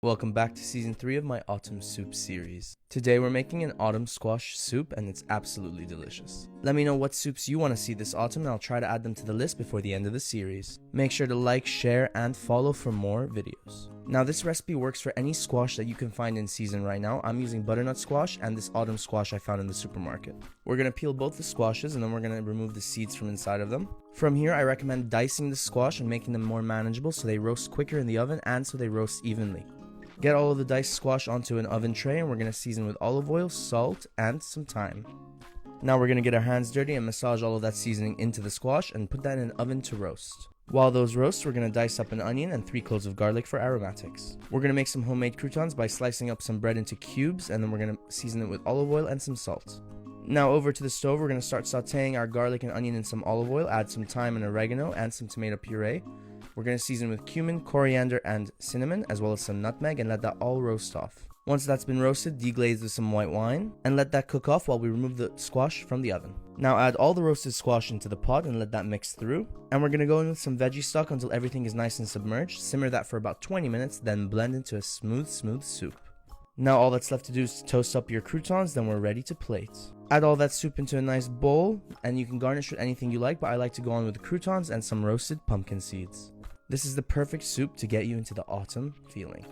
Welcome back to season 3 of my autumn soup series. Today we're making an autumn squash soup and it's absolutely delicious. Let me know what soups you want to see this autumn and I'll try to add them to the list before the end of the series. Make sure to like, share, and follow for more videos. Now this recipe works for any squash that you can find in season right now. I'm using butternut squash and this autumn squash I found in the supermarket. We're going to peel both the squashes and then we're going to remove the seeds from inside of them. From here I recommend dicing the squash and making them more manageable so they roast quicker in the oven and so they roast evenly. Get all of the diced squash onto an oven tray and we're going to season with olive oil, salt, and some thyme. Now we're going to get our hands dirty and massage all of that seasoning into the squash and put that in an oven to roast. While those roast, we're going to dice up an onion and 3 cloves of garlic for aromatics. We're going to make some homemade croutons by slicing up some bread into cubes and then we're going to season it with olive oil and some salt. Now over to the stove, we're going to start sauteing our garlic and onion in some olive oil, add some thyme and oregano and some tomato puree. We're going to season with cumin, coriander, and cinnamon, as well as some nutmeg, and let that all roast off. Once that's been roasted, deglaze with some white wine, and let that cook off while we remove the squash from the oven. Now add all the roasted squash into the pot and let that mix through. And we're going to go in with some veggie stock until everything is nice and submerged. Simmer that for about 20 minutes, then blend into a smooth soup. Now all that's left to do is to toast up your croutons, then we're ready to plate. Add all that soup into a nice bowl, and you can garnish with anything you like, but I like to go on with the croutons and some roasted pumpkin seeds. This is the perfect soup to get you into the autumn feeling.